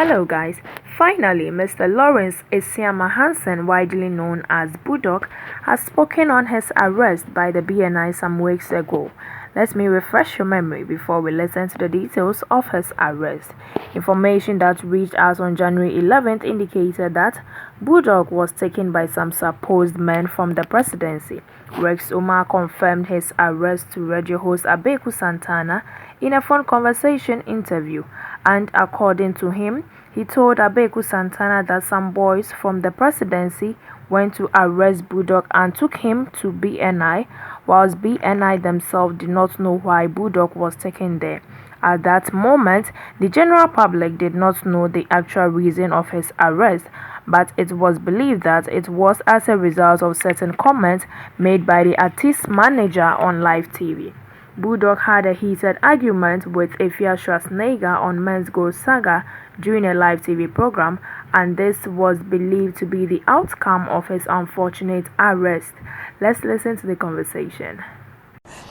Hello guys, finally Mr. Lawrence Esiama Hansen, widely known as Bulldog, has spoken on his arrest by the BNI some weeks ago. Let me refresh your memory before we listen to the details of his arrest. Information that reached us on January 11th indicated that Bulldog was taken by some supposed men from the presidency. Rex Umar confirmed his arrest to radio host Abeku Santana in a phone conversation interview, and according to him, he told Abeku Santana that some boys from the presidency went to arrest Bulldog and took him to BNI, whilst BNI themselves did not know why Bulldog was taken there. At that moment, the general public did not know the actual reason of his arrest, but it was believed that it was as a result of certain comments made by the artist's manager on live TV. Bulldog had a heated argument with Efia Schwarzenegger on Men's Gold Saga during a live TV program, and this was believed to be the outcome of his unfortunate arrest. Let's listen to the conversation.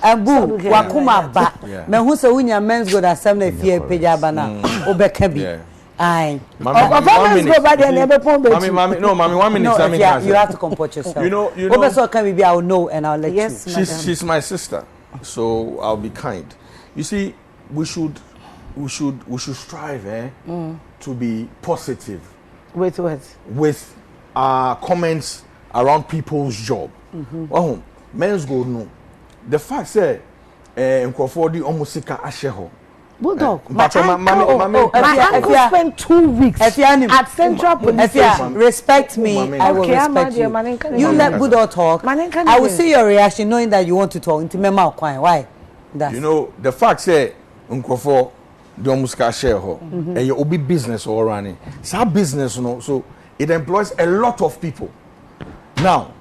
Abu wakuma ba me hu se unya Men's Gold Assembly fie peja bana obeka bi ai Men's Gold ba dey na pon be Mommy, 1 minute. No, yeah, you have to comport yourself. You know Obeso can be I will know and I'll let you. She's my sister, so I'll be kind. You see, we should strive to be positive with what? With comments around people's job. Oh, Men's Gold no. The fact say Nkrofo almost sika ahye Bulldog. My uncle spent 2 weeks at Central Police Station. Respect me, I will respect you. You let Bulldog talk. I will see your reaction knowing that you want to talk. Why? You know, the fact say Nkrofo the almost share and you obi business all running. It's our business, you know, so it employs a lot of people. Now,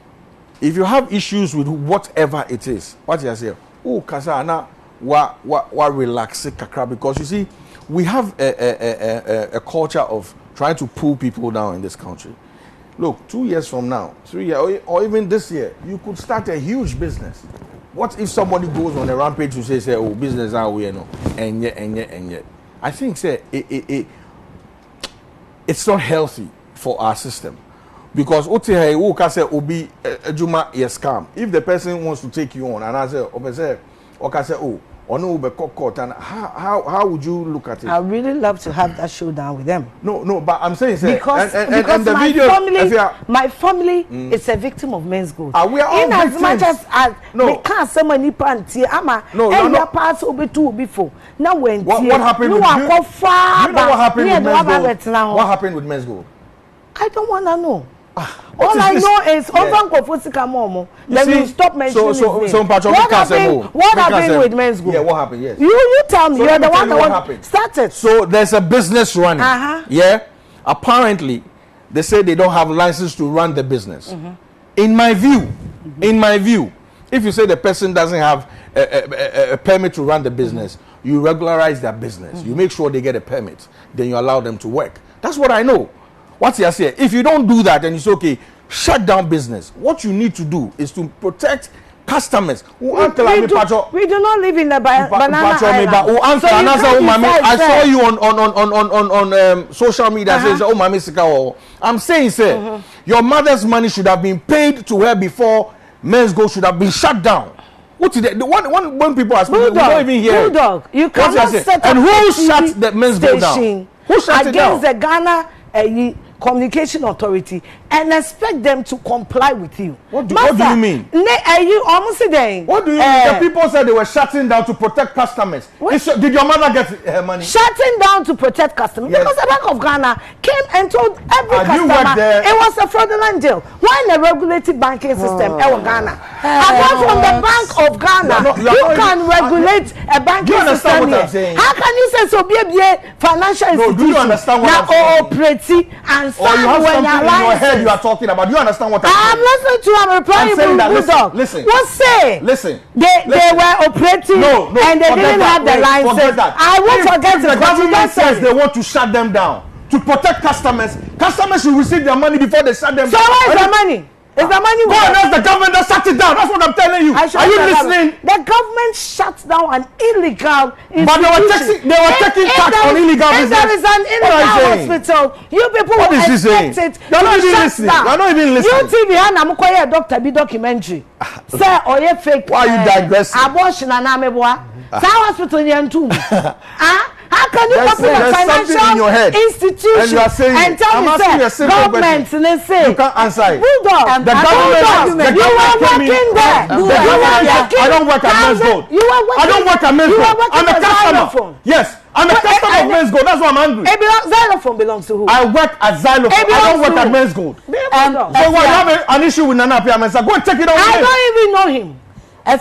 if you have issues with whatever it is, what you say, oh, Kasana, wa relax kakra, because you see, we have a culture of trying to pull people down in this country. Look, 2 years from now, 3 years, or even this year, you could start a huge business. What if somebody goes on a rampage to say, oh, business are we, you know, and yet. I think, say, it's not healthy for our system. Because obi ejuma yes scam. If the person wants to take you on and I say, how would you look at it? I really love to have that showdown with them. No, but I'm saying because the my family is a victim of Men's Gold. We are all victims. As much as we can't say money panty, no. Parts will be too before. Now when what happened with you? What happened with Men's Gold? I don't want to know. All I know is then you stop mentioning his name. What happened with Men's Gold? Yeah, what happened? Yes. You tell me. So you're the one that started. So there's a business running. Yeah. Apparently, they say they don't have license to run the business. In my view, if you say the person doesn't have a permit to run the business, you regularize their business. You make sure they get a permit. Then you allow them to work. That's what I know. What's he saying? If you don't do that, then it's okay. Shut down business. What you need to do is to protect customers. We do not live in the banana island. I saw you on social media. Says, oh, Mami Sika. I'm saying, sir, your mother's money should have been paid to her before Men's Gold should have been shut down. What did when people are speaking, we don't even hear. Bulldog, you cannot set up and who shut the Men's Gold down? Who shut it down? Against the Ghana Communication Authority and expect them to comply with you. What do you mean? What do you mean? The people said they were shutting down to protect customers. Did your mother get her money? Shutting down to protect customers? Yes. Because the Bank of Ghana came and told every customer it was a fraudulent deal. Why in a regulated banking system Ghana? Apart from the Bank of Ghana, you can regulate a banking system here. How can you say so be financial institution? Do you understand what I'm saying? And or you have something in your head you are talking about. Do you understand what I'm saying? I'm listening to you. I'm replying to Bulldog. Listen. What say? Listen. They were operating and they didn't have the license. I won't forget it. The government says they want to shut them down to protect customers. Customers should receive their money before they shut them down. So where is the money? Is the money go and ask the government to shut it down. That's what I'm telling you. Are you listening? The government shut down an illegal institution. But they were taking tax on illegal business. If there is an illegal hospital, you people will expect it. You're not even listening. You're not even listening. UTV and Amukoye Dr. B documentary. Say, or you fake. Why are you digressing? Abortion and Ameboa. Hospital in Too. How can you open a financial institution and tell me, sir, government, let's say, you can't answer it. Bulldog, the government, you were working there. I don't work at Men's Gold. I don't work at Men's Gold. I'm a customer. Yes, I'm a customer of Men's Gold. That's why I'm angry. Xylophone belongs to who? I work at Xylophone. I don't work at Men's Gold. So when you have an issue with Nana Piamensa, go and take it on. I don't even know him. I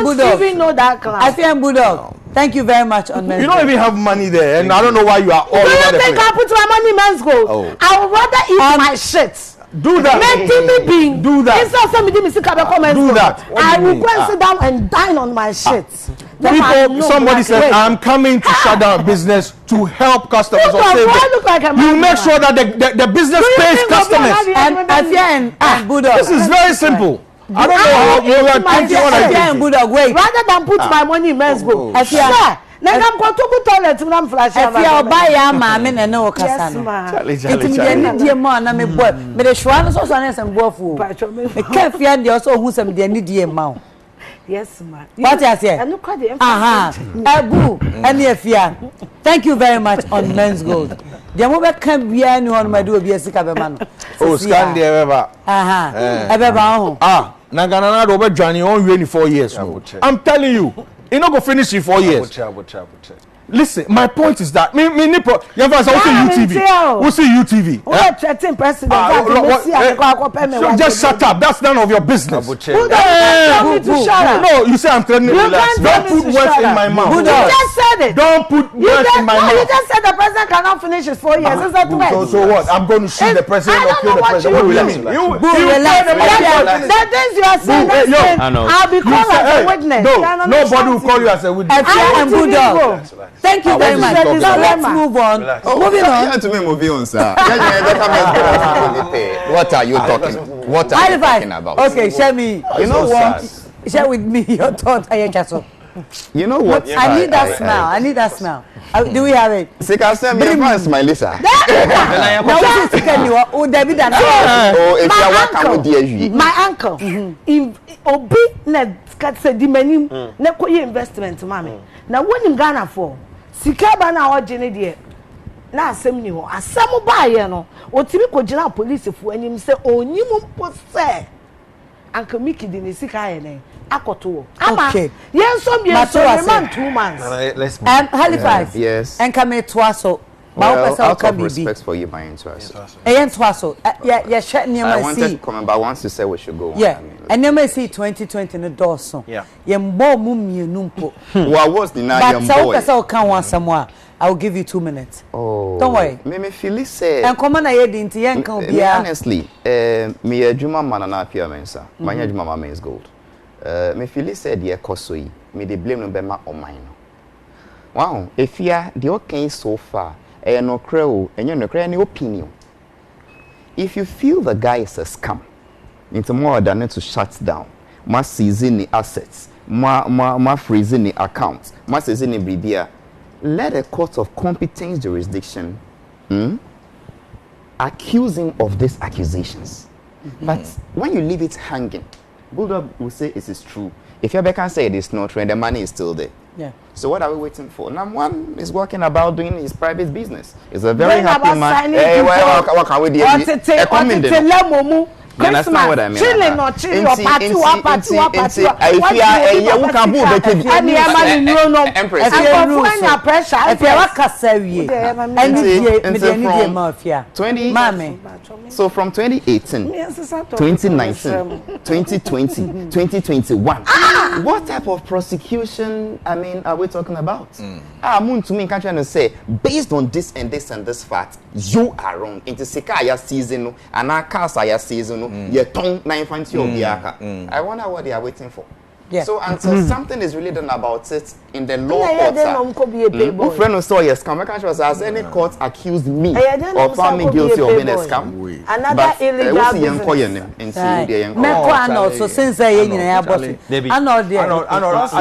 don't even know that class. I feel Bulldog. Thank you very much on Men's Gold. You don't even have money there, and I don't know why you are all over the place. Do you think I put my money in Men's Gold? Oh. I would rather eat my shit. Do that. Do that. Instead of do that. I will go and sit down and dine on my shit. Somebody said, I'm coming to shut down business to help customers. You make sure that the business pays customers. And Bulldog. This is very simple. I don't know how you are thinking what I think. Rather than put my money in Men's Gold. Sir, I'm going to put toilet when I'm flashing. If you buy a man and no casano. It's a dear man, I'm a boy. But the Schwan is also an woeful. I can't fear the also who's some dear amount. Yes, ma'am. What I say? Abu, and your fear. Thank you very much on Men's Gold. The moment can be anyone my do be a sick of a man. Oh, stand there ever. Nagana Robert Johnny only 4 years. I'm telling you, you're not going to finish in 4 years. Listen, my point is that what's UTV? What threatening president? Just shut up. That's none of your business. No, you say I'm threatening. Don't put words in my mouth. You just said it. Don't put words in my mouth. You just said the president cannot finish his 4 years. Is that threat? So what? I'm going to shoot the president or kill the president. What do you mean? The things you are saying, I'll be called as a witness. No, nobody will call you as a witness. Thank you very much. Let's move on. Moving on. Moving on, sir. What are you talking? What are you talking about? Okay, share me. You know what? Share with me your thoughts. You know what? I need that smell. I need that smell. Do we have it? Say, can send me a smile, Lisa. My uncle. In Obi said the menu. Neko investment, mommy. Now when in Ghana for Sikaba na ojene de na asem ni ho asem ba ye no otimi ko gina police fu anim se onyim mpo se Uncle Mickey di ne sika ye ne akoto ama yen so bi so man 2 months let's Halifax yes and come to us so out of respect for you, my interest. I wanted to come, but I want to say we should go on. Yeah, and never see 2020 in the door so. Yeah. What was the name? But I will give you 2 minutes. Oh, don't worry. Me feel say. And come on, I didn't. Honestly, me a Juma man na pia mensa. My Juma Men's Gold. Me feel say the ekosoi. Me the blame no be ma on mine. Wow, if you are the okay so far. No crow and you no any opinion. If you feel the guy is a scam, it's more than to shut down. Must season the assets, ma freezing the accounts, must season the BBA. Let a court of competence jurisdiction accuse him of these accusations. But when you leave it hanging, Bulldog will say it is true. If you can say it is not true and the money is still there. Yeah. So what are we waiting for? Now one is working about doing his private business. He's a very happy man. Hey, what can we do? You understand what I mean? Chilling or chilling or party. So from 2018, 2019, 2020, 2021, what type of prosecution, I mean, are we talking about? I'm to me, trying to say, based on this and this and this fact, you are wrong. Into Sekaya season and our cars are season. I wonder what they are waiting for. So until something is really done about it in the law court, friend of yes, come. I can't sure as any court accused me or found me guilty of being a scam. Another illegal business. So since I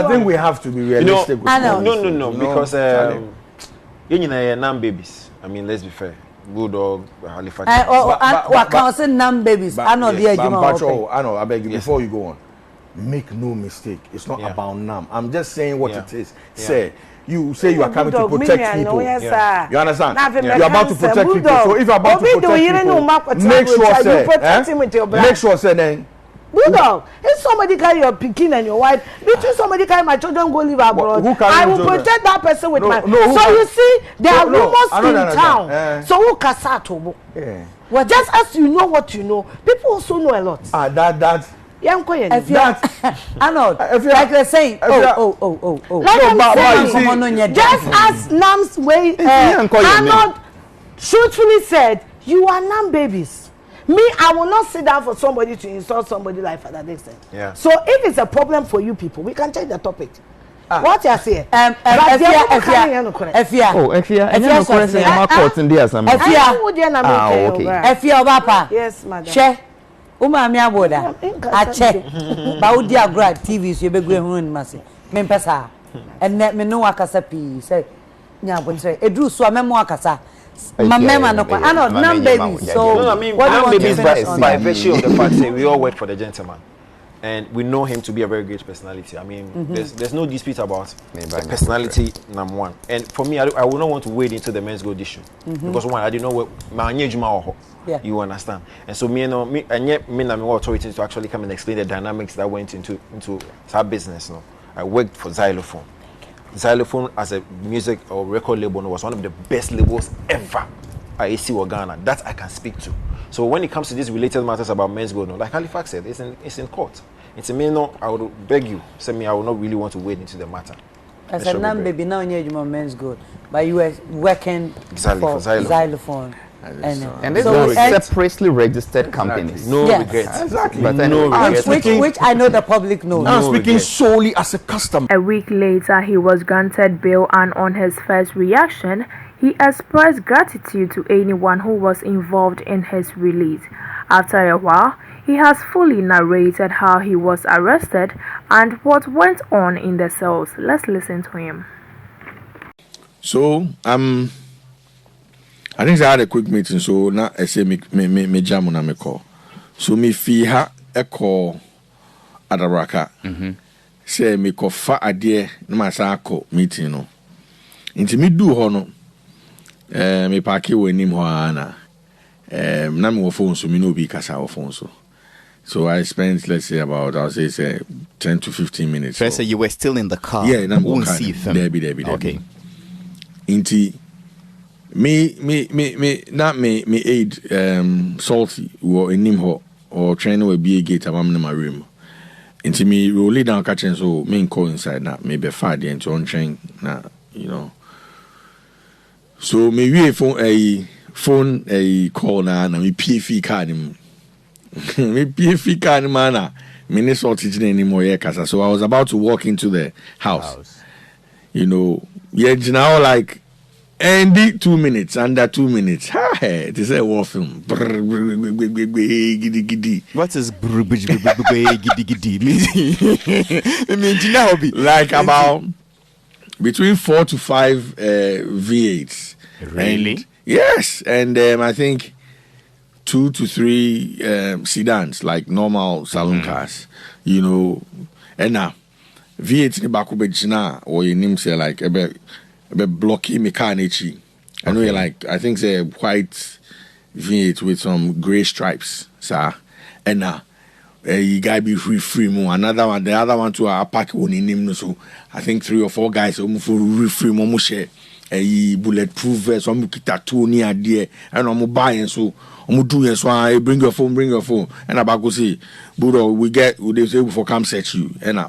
think we have to be realistic. No, because non-babies. I mean, let's be fair. Bulldog, Halifax. I can't say non-babies. I know the I know. I beg you, before you go on, make no mistake. It's not about NAM. I'm just saying what it is. Say, you say you are coming to protect people. You understand? You're about to protect people. So if you're about to protect people, make sure say, make sure say then. Bulldog, if somebody carry your pikin and your wife, between somebody carry my children go live abroad, I will protect that person with my. So you see, there are rumors in town. So who casato? Well, just as you know what you know, people also know a lot. That. I know. Like they're saying, Like I'm saying, just as Nam's way, Arnold truthfully said, you are Nam babies. Me, I will not sit down for somebody to insult somebody like Father Dixon. So if it's a problem for you people, we can change the topic. What you say? Yes, madam. She, mi aboda. Ache. Ba udi agro TV so be gwe hu ni mase. Me mpesa. Enne me no akasa pi say nya botre. Edru so amemo akasa. Mama no kwa. I know nam baby. So I mean, nam baby by virtue of the fact that we all work for the gentleman. And we know him to be a very great personality. I mean, there's no dispute about the personality, number one. And for me, I would not want to wade into the men's gold issue. Because one, I didn't know what you understand. And so me and yet me and my authority to actually come and explain the dynamics that went into our business. No? I worked for Xylophone. Xylophone as a music or record label was one of the best labels ever at AC or Ghana. That I can speak to. So when it comes to these related matters about men's gold, no, like Halifax said, it's in court. It's a me no, I would beg you, say me, I would not really want to wade into the matter. As a non baby, now you have men's gold, but you were working for Xylophone. And these are separately registered companies. No regrets. Exactly. But no regrets. Which I know the public knows. I'm speaking solely as a customer. A week later, he was granted bail, and on his first reaction, he expressed gratitude to anyone who was involved in his release. After a while, he has fully narrated how he was arrested and what went on in the cells. Let's listen to him. So, I think I had a quick meeting, so now I say me jam on me call. So me fi ha a call Adaraka. Say me ko fa adie na ma sa ko meeting no. Inti me do ho no. Me parke we nim ho ana. Na me wo phone so me no bi kasa wo phone so. So I spent, let's say, about, I'll say 10 to 15 minutes. So you were still in the car? Yeah, and I'm won't see them. There. Okay. Inti, me aid, salty, or in Nimho, or trainer will be a gate, I'm in my room. Inti me roll it down, catching, so me call inside, now, maybe 5 days into on train, now, you know. So me we phone a call now, and me PFE card him. Me PFE kind man me ne sort teaching anymore kasa. So I was about to walk into the house. You know, now like Andy 2 minutes, under 2 minutes. It is a war film. What is giddy? Like about between 4 to 5 V8s. Really? And, yes, and I think 2 to 3 sedans, like normal saloon cars, you know. And now, V8 ni baku bejina or your name say like a blocky mechanici. I know like I think say white V8 with some grey stripes, sir. And now, you gotta be free more. Another one, the other one too. I pack one in him. So I think 3 or 4 guys for free more share. A bulletproof vest, some tattoo near there, and I'm buying so. Doing so I bring your phone, and about go say, Bulldog, they say for come search you, and no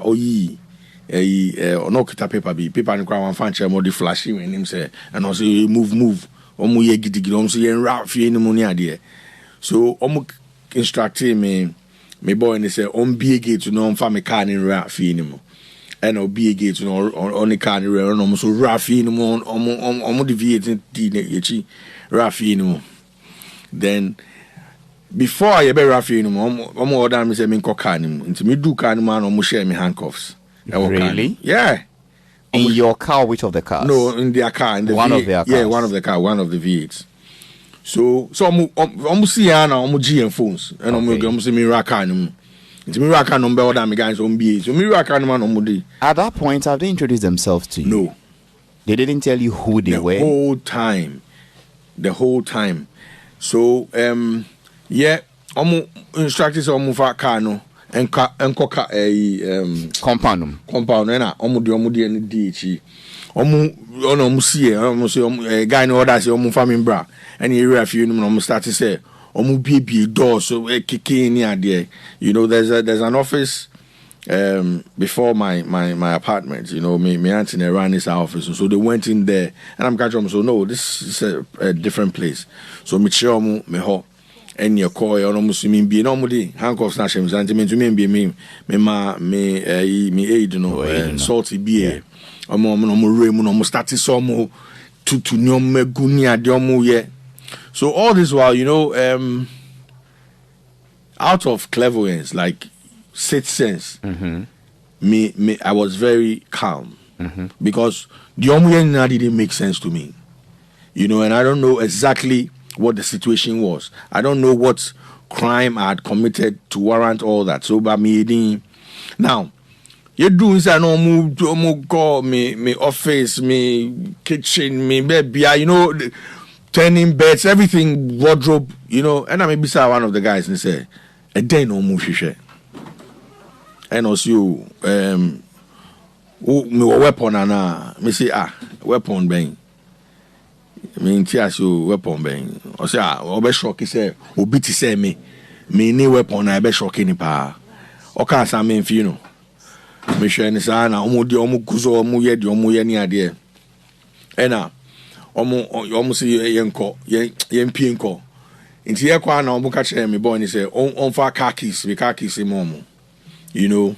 kita paper and crown fan chair more the flashing when him say, and also move, ye giddy, say and rap for any money idea. So instructing me, me boy ni say on be gate no on fa me car ni ra fi ni mo and o be gate no on the car ni ra no so ra fi ni mo on the V8 di ne yechi ra fi ni mo then before I be ra fi ni mo order me say me ko car ni mo nti me do car ni mo no mo share me handcuffs. Really? Yeah. In your car, which of the cars? No, in their car, in the one V8. of their cars. Yeah, one of the car, one of the V8s. So I'm see now, I'm GM phones, and I'm see me rack on. It's me rack on number order me guys on B. So me rack on man on day. At that point, have they introduced themselves to you? No, they didn't tell you who they were. The whole time. So yeah, I'm instructed on move car no. Enkoka compound na omo de ni DH omo see guy no order say omo family bra and area few no omo start say omo bie door so keke ni ade. You know, there's an office before my apartment. You know, me auntie ran this office, so they went in there and I'm catching them. So no, this is a different place. So me chill me ho and your call on almost mean be normally handcuffs na shem sentiment to me be me aid no salty beer omo remu no start some to nyom gunia de omo ye. So all this while, you know, out of cleverness, like sixth sense, me I was very calm because the omo didn't make sense to me, you know, and I don't know exactly what the situation was. I don't know what crime I had committed to warrant all that. So by me now, you do inside no move call me office, me kitchen, me baby, you know, turning beds, everything, wardrobe, you know, and I may be one of the guys and say, a day no move share. And also me weapon and me say weapon bang. Me ntia so weapon ben o say obe shock say obi ti say me ni weapon na be shock ni pa o kan sa me mfi no me hwe ni sa na omo de omo kuzo omo ye ni ade e na omo say yenko yempie nko nti ye kwa na omo ka kire me boy ni say on fa car keys mo you know.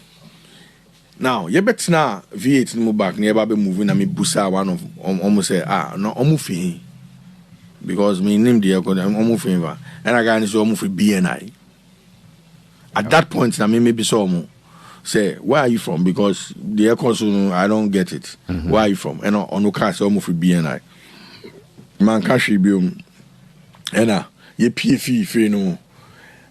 Now ye betina V8 no back ni e ba be moving na me busa one of almost say no omo fi because me name the omo favor and I got so omo fi BNI. At that point na me maybe so omo say where are you from, because the air I don't get it. Where are you from? And on no car say omo fi BNI man ka shi bi and ye PFE no.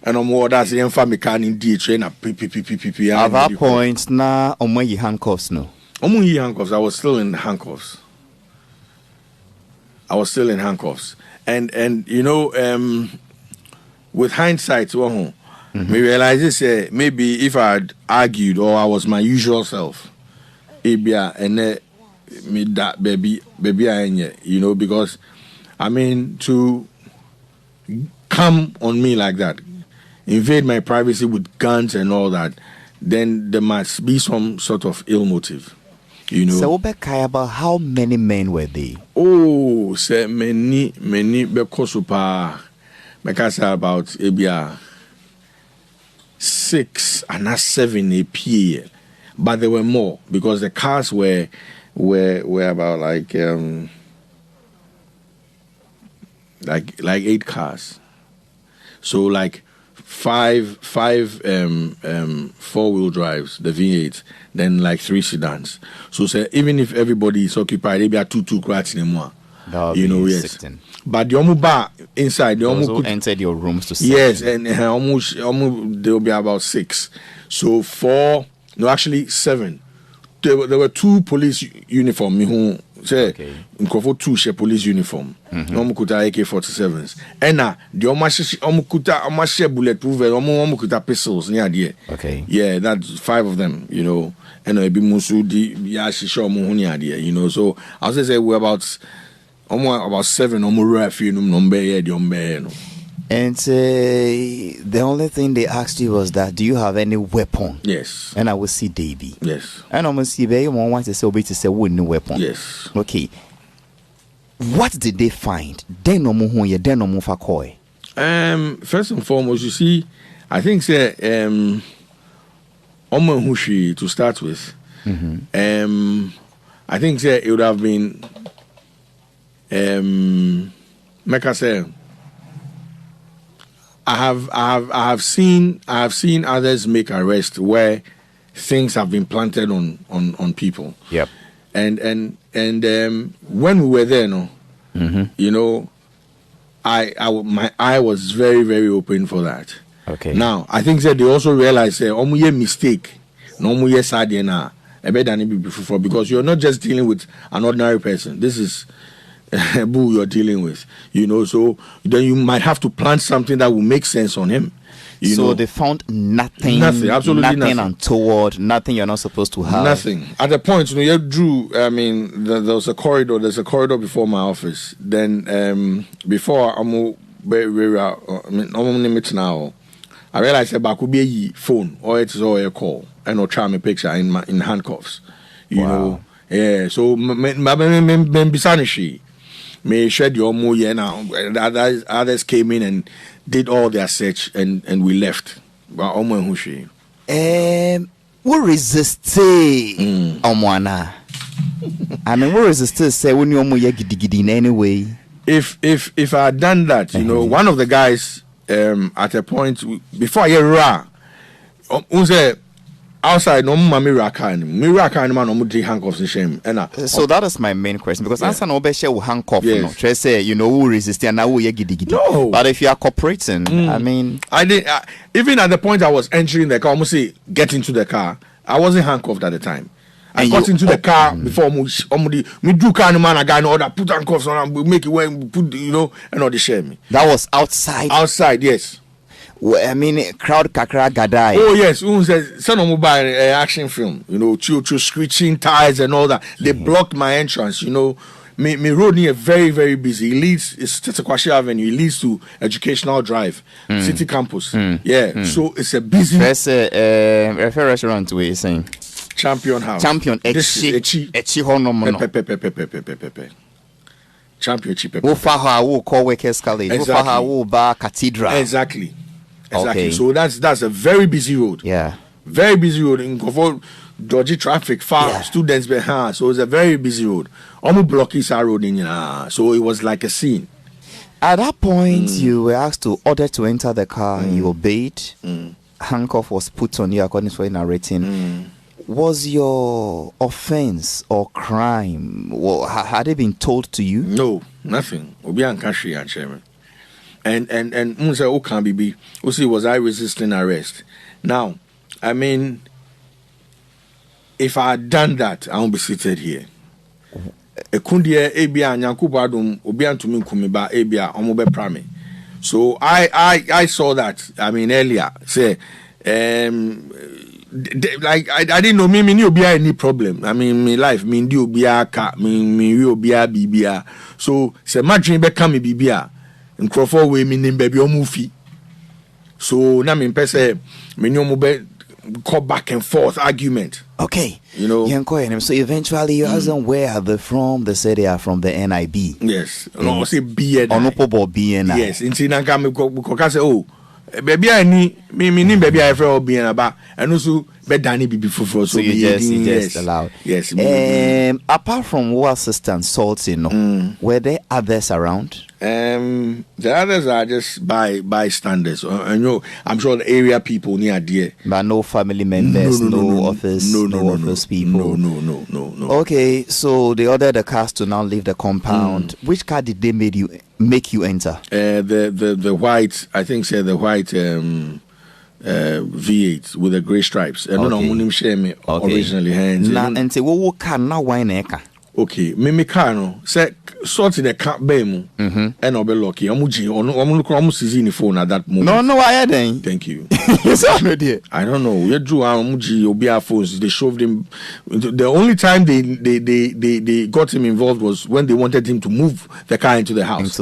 And I'm more that's the family can indeed train a PPPPP. At that point, now, you handcuffs, no? Handcuffs. I was still in handcuffs. And you know, with hindsight, me realize this. Maybe if I had argued or I was my usual self, and me that baby, you know, because I mean to come on me like that, invade my privacy with guns and all that, then there must be some sort of ill motive, you know. So about how many men were they? Oh, say many because about maybe 6 and not 7 a year, but there were more because the cars were about like 8 cars, so like 5 4-wheel drives, the V8, then like 3 sedans. So say even if everybody is occupied, maybe 2 crats anymore. You know, yes. 16. But the bar inside, the also entered your rooms to see. Yes, and almost there will be about 6. So 4, no, actually 7. There were 2 police uniform. Say, okay. 2 share police uniform. No mukuta AK-47s. And the omukuta share bulletproof. Omukuta pistols near there. Okay. Yeah, that's 5 of them. You know, and ebi musu di yashisho muhunya there. You know, so I was say we're about 7. And the only thing they asked you was that, do you have any weapon? Yes. And I will see Davy. Yes. And I'm going to see Baby one wants to say no weapon. Yes. Okay. What did they find? They no more here, they no more for koi. First and foremost, you see, I think say Omo Hushi to start with. I think say it would have been Mecca say I have seen others make arrests where things have been planted on people. Yep. And when we were there, you know, my eye was very, very open for that. Okay. Now I think that they also realize omuye mistake, no omuye sadie na ebe than it before, because you're not just dealing with an ordinary person. This is a bull you're dealing with, you know. So then you might have to plant something that will make sense on him. You know? They found nothing, absolutely nothing untoward, nothing you're not supposed to have. Nothing. At the point, you know, you drew. I mean, there was a corridor. There's a corridor before my office. Then before I realized that could be a phone or it's all a call and or try my picture in handcuffs. You know, yeah. So Bisanishi may shed your more now. Others came in and did all their search and we left. But Omo Hushi. We resist Omwana. I mean, we resist say when you gidi in any way. If I had done that, you know, one of the guys at a point before I ra outside no miraka man no handcuffs in shame. So that is my main question, because answer no be share handcuff no. Try say you know who resist and now we gidi. No. But if you are cooperating, I mean, I did even at the point I was entering the car, almost say get into the car. I wasn't handcuffed at the time. I got into the car before me do car no man a guy no order put handcuffs on and we make it when put, you know, and all the share me. That was outside. Outside, yes. Well, I mean, crowd kakra gadai. Oh yes, who says son of mobile action film, you know, to screeching tires and all that. They blocked my entrance, you know. Me road near very, very busy. It leads, it's Tetekwashi Avenue. It leads to Educational Drive, City Campus. So it's a busy. There's a restaurant where you're saying Champion House. Champion Echi Honomono. Champion Chipe. Wo faha wo call workers college. Wo faha wo bar cathedral. Exactly. Okay. So that's a very busy road. Yeah. Very busy road in Kofo, dodgy traffic, far students behind. So it's a very busy road. Almost blocking our road in so it was like a scene. At that point, you were asked to order to enter the car. You obeyed. Handcuff was put on you according to what you're narrating. Was your offense or crime, had it been told to you? No, nothing. Obi Ankashi and Chairman. And Munsa Okambibi, was I resisting arrest? Now, I mean, if I had done that, I won't be seated here. Ekundia ebia Nyankubadum Obiantumi Kumiba ebia Omobe Prame. So I saw that. I mean earlier say like I didn't know me ni obia any problem. I mean me life me ndi obia ka me obia bibia. So say madwin be ka me bibia nkrofo we me nim baby omufi. So na me pese me ni omobe go back and forth argument. Okay. You know. So eventually you ask them where are they from? They say they are from the NIB. Yes. No, say BNI. Onopobo BNI. Yes. Inti nanka me ko say oh baby I ni me baby I for BNI ba and also be dani bibi fufuro so you just allowed. Yes. Apart from war assistance salting, were there others around? The others are just bystanders. You know, I'm sure the area people near there. But no family members, no office people. No. Okay, so they ordered the cars to now leave the compound. Which car did they make you enter? The white, I think say the white V8 with the grey stripes. I don't know originally hands. And say what car now wine car? Okay, me car no say sort in the car bemu and I'll be lucky. I'm seeing the phone at that moment. No, I hadn't. Thank you. I don't know. You drew Obia phones. They shoved him. The only time they got him involved was when they wanted him to move the car into the house.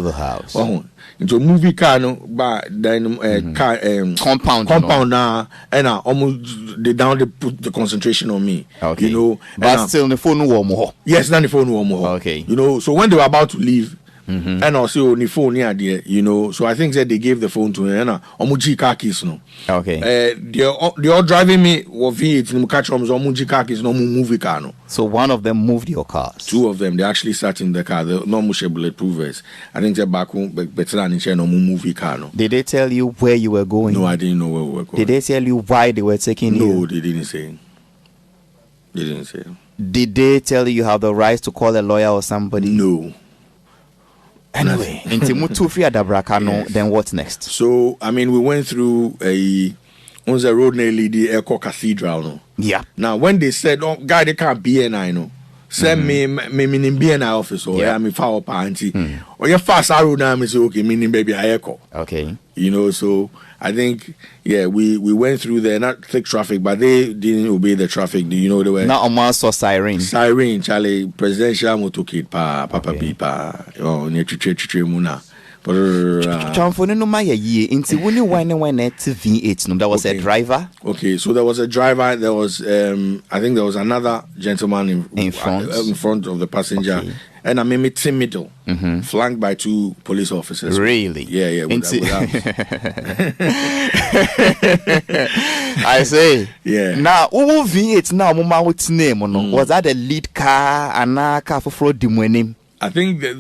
Into a movie car, no, but then car compound now, and almost they put the concentration on me. Okay. You know, but still the phone no more. Yes, then the phone no more. Okay. You know, so when they were about to leave, and also on the phone here, you know. So I think that they gave the phone to him. Omuji car keys, no. Okay. They all driving me with V8 no catch from Omuji car keys, no movie car, no. So one of them moved your cars. Two of them, they actually sat in the car. The no bulletproof vest. I think they're back home, better than in no movie car, no. Did they tell you where you were going? No, I didn't know where we were going. Did they tell you why they were taking you? No, they didn't say. They didn't say. Did they tell you have the right to call a lawyer or somebody? No. Anyway, then what next? So, I mean, we went through on the road nearly the Echo Cathedral, no? Yeah. Now, when they said, oh, guy, they can't BNI, no? Send me in BNI office, or I'm in Foul Party. Or you're fast, I road now, say, okay, meaning baby, I echo. Okay. You know, so I think, yeah, we went through there, not thick traffic, but they didn't obey the traffic. You know, they were not almost saw siren. Siren, Charlie, presidential motorcade, papa pipa, oh, near Muna. That was a driver. Okay, so there was a driver. There was, I think there was another gentleman in front of the passenger, and I made it in middle, flanked by two police officers. Really? Yeah. I say. Yeah. Now, V8 now, what's name? Was that the lead car and a car for fraud? I think there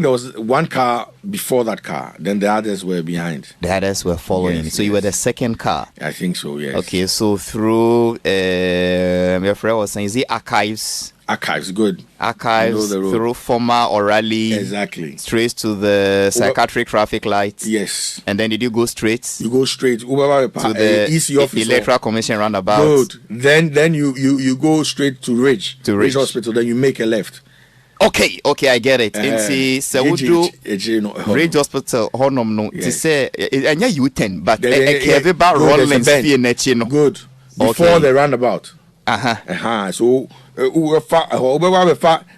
was one car before that car. Then the others were behind. The others were following. Yes, so you were the second car. I think so. Yes. Okay. So through your friend was saying, is it archives? Archives, good. Archives through former O'Reilly. Exactly. Straight to the psychiatric traffic lights. Yes. And then did you go straight? You go straight to the EC office. Electoral Commission roundabout. Good. Then you go straight to Ridge Hospital. Then you make a left. Okay, I get it. Into Sewudu Ridge Hospital, Honum no. To say, and yeah, you 10, but about Rollins good before the roundabout. So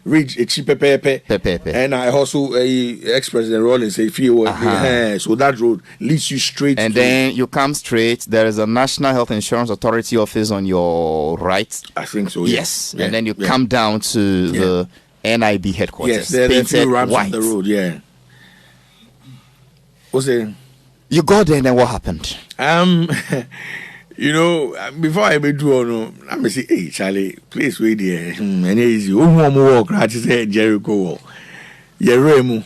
Ridge a cheap pepe, and I also ex-president Rollins say so that road leads you straight. And then you come straight. There is a National Health Insurance Authority office on your right. I think so. Yes, and then you come down to the NIB headquarters. Yes, there are a few ramps on the road. Yeah. What's it? You got there, and then what happened? You know, before I do no, I'm gonna say, hey, Charlie, please wait there. And easy. Walk right to say Jericho. Yeremu,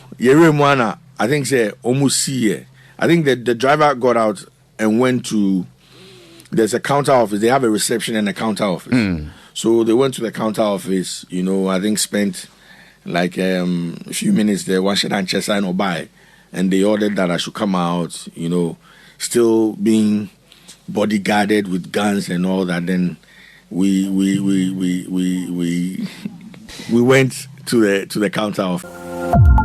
Anna. I think say almost see. I think that the driver got out and went to. There's a counter office. They have a reception and a counter office. So they went to the counter office, you know, I think spent like a few minutes there, one shot and chest sign or buy. And they ordered that I should come out, you know, still being bodyguarded with guns and all that. Then we went to the counter office.